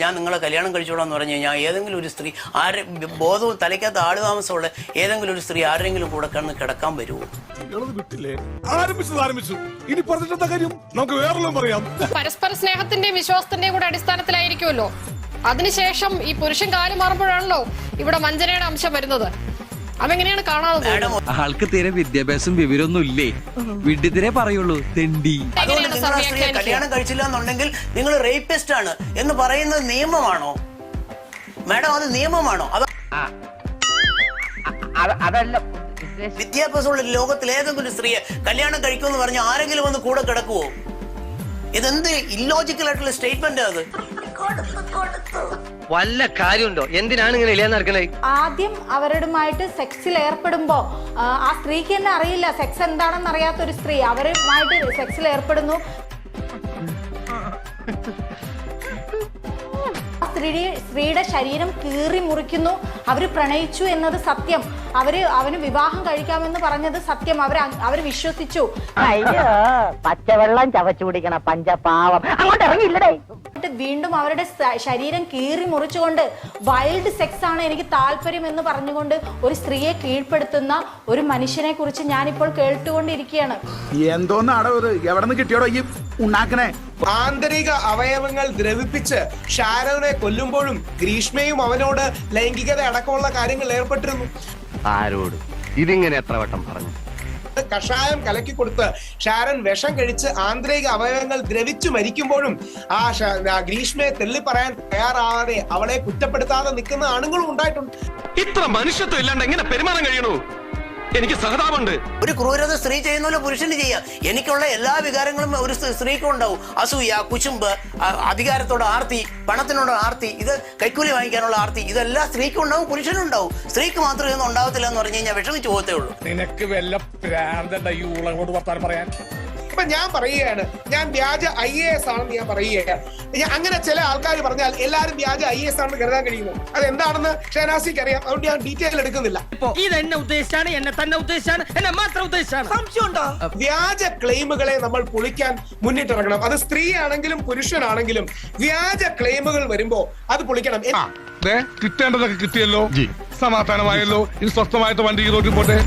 ഞാൻ നിങ്ങളെ കല്യാണം കഴിച്ചോളാന്ന് പറഞ്ഞു കഴിഞ്ഞാൽ ഏതെങ്കിലും ഒരു സ്ത്രീ ആരെ ബോധവും തലയ്ക്കകത്ത് ആള് താമസമുള്ള ഏതെങ്കിലും ഒരു സ്ത്രീ ആരെങ്കിലും കൂടെ കണ്ണ് കിടക്കാൻ വരുമോ? ഇനി പറഞ്ഞിട്ടെന്താ കാര്യം? നമുക്ക് വേറെല്ലാം പറയാം. പരസ്പര സ്നേഹത്തിന്റെയും വിശ്വാസത്തിന്റെയും കൂടെ അടിസ്ഥാനത്തിലായിരിക്കുമല്ലോ. അതിനുശേഷം ഈ പുരുഷൻ കാലം മാറുമ്പോഴാണല്ലോ ഇവിടെ വഞ്ചനയുടെ അംശം വരുന്നത്. അതെങ്ങനെയാണ് കാണാതെ? ആൾക്ക് തീരെ വിദ്യാഭ്യാസം വിവരമൊന്നും ഇല്ലേ, വിഡ്ഢിത്തിരെ പറയുള്ളൂ, തെണ്ടി. അതുകൊണ്ട് നിങ്ങൾ ആ സ്ത്രീയെ കല്യാണം കഴിച്ചില്ല എന്നുണ്ടെങ്കിൽ നിങ്ങൾ റേപ്പിസ്റ്റ് ആണ് എന്ന് പറയുന്നത് നിയമമാണോ മാഡം? അത് നിയമമാണോ? അതല്ല, വിദ്യാഭ്യാസമുള്ള ലോകത്തിൽ ഏതെങ്കിലും ഒരു സ്ത്രീയെ കല്യാണം കഴിക്കുമെന്ന് പറഞ്ഞാൽ ആരെങ്കിലും ഒന്ന് കൂടെ കിടക്കുവോ? ഇതെന്ത് ഇല്ലോജിക്കൽ ആയിട്ടുള്ള സ്റ്റേറ്റ്മെന്റ് അത്? വല്ല കാര്യമുണ്ടോ? എന്തിനാണ് ഇങ്ങനെ ഇല്ലാന്ന് നടക്കണേ? ആദ്യം അവരുമായിട്ട് സെക്സിൽ ഏർപ്പെടുമ്പോ ആ സ്ത്രീക്ക് തന്നെ അറിയില്ല സെക്സ് എന്താണെന്ന് അറിയാത്ത ഒരു സ്ത്രീ അവരുമായിട്ട് സെക്സിൽ ഏർപ്പെടുന്നു. സ്ത്രീയുടെ ശരീരം കീറി മുറിക്കുന്നു. അവര് പ്രണയിച്ചു എന്നത് സത്യം. അവന് വിവാഹം കഴിക്കാമെന്ന് പറഞ്ഞത് സത്യം. അവര് വിശ്വസിച്ചു. അയ്യോ, പച്ചവെള്ളം ചവച്ചു കുടിക്കണ പഞ്ചപാവം അങ്ങോട്ട് ഇറങ്ങിയില്ലടേ. വീണ്ടും അവരുടെ ശരീരം കീറി മുറിച്ചുകൊണ്ട് വൈൽഡ് സെക്സ് ആണ് എനിക്ക് താല്പര്യം എന്ന് പറഞ്ഞുകൊണ്ട് ഒരു സ്ത്രീയെ കീഴ്പ്പെടുത്തുന്ന ഒരു മനുഷ്യനെ കുറിച്ച് ഞാനിപ്പോൾ കേട്ടുകൊണ്ടിരിക്കുകയാണ്. എന്തോന്നാടോ ഇത്? എവിടെ നിന്ന് കിട്ടിയോടോ ഈ ഉണ്ടാക്കണേ? ആന്തരിക അവയവങ്ങൾ ദ്രവിപ്പിച്ച് ഷാരോനെ കൊല്ലുമ്പോഴും ഗ്രീഷ്മയും അവനോട് ലൈംഗികത അടക്കമുള്ള കാര്യങ്ങൾ ഏർപ്പെട്ടിരുന്നു. ആരോട് ഇതിങ്ങനെ എത്ര വട്ടം പറഞ്ഞു? കഷായം കലക്കി കൊടുത്ത് ഷാരൻ വിഷം കഴിച്ച് ആന്തരിക അവയവങ്ങൾ ദ്രവിച്ചു മരിക്കുമ്പോഴും ആ ഗ്രീഷ്മയെ തെള്ളി പറയാൻ തയ്യാറാവാതെ അവളെ കുറ്റപ്പെടുത്താതെ നിൽക്കുന്ന ആണുങ്ങളും ഉണ്ടായിട്ടുണ്ട്. ഇത്ര മനുഷ്യത്വം ഇല്ലാണ്ട് എങ്ങനെ പെരുമാറാൻ കഴിയണു? എനിക്ക് സഹതാപമുണ്ട്. ഒരു ക്രൂരത സ്ത്രീ ചെയ്യുന്നല്ലോ പുരുഷന് ചെയ്യാം. എനിക്കുള്ള എല്ലാ വികാരങ്ങളും ഒരു സ്ത്രീക്കും ഉണ്ടാവും. അസൂയ, കുശുമ്പ്, അധികാരത്തോട് ആർത്തി, പണത്തിനോട് ആർത്തി, ഇത് കൈക്കൂലി വാങ്ങിക്കാനുള്ള ആർത്തി, ഇതെല്ലാം സ്ത്രീക്കും ഉണ്ടാവും പുരുഷനും ഉണ്ടാവും. സ്ത്രീക്ക് മാത്രം ഇതൊന്നും ഉണ്ടാവത്തില്ല എന്ന് പറഞ്ഞു കഴിഞ്ഞാൽ വിഷമിച്ചു പോകത്തേ ഉള്ളൂ. നിനക്ക് വല്ല പ്രാന്തണ്ട ഈ ഉളകോട് വർത്താനം പറയാൻ? ഇപ്പൊ ഞാൻ പറയുകയാണ്, ഞാൻ വ്യാജ IAS ആണെന്ന് ഞാൻ പറയുകയാണ്. അങ്ങനെ ചില ആൾക്കാർ പറഞ്ഞാൽ എല്ലാരും വ്യാജ IAS ആണെന്ന് കരുതാൻ കഴിയുമോ? അതെന്താണെന്ന് ഷെനാസിക്ക് അറിയാം. അതുകൊണ്ട് ഞാൻ ഡീറ്റെയിൽ എടുക്കുന്നില്ല. ഇത് എന്നെ ഉദ്ദേശിച്ചാണ്, എന്നെ തന്നെ ഉദ്ദേശിച്ചാണ്, എന്നെ മാത്രം ഉദ്ദേശിച്ചാണ്. സംശയമുണ്ടോ? വ്യാജ ക്ലെയിമുകളെ നമ്മൾ പൊളിക്കാൻ മുന്നിട്ടിറങ്ങണം. അത് സ്ത്രീ ആണെങ്കിലും പുരുഷനാണെങ്കിലും വ്യാജ ക്ലെയിമുകൾ വരുമ്പോ അത് പൊളിക്കണം. കിട്ടേണ്ടതൊക്കെ കിട്ടിയല്ലോ, സമാധാനമായല്ലോ. ഇനി സ്വസ്ഥമായിട്ട് വണ്ടി റോഡിൽ പോട്ടെ.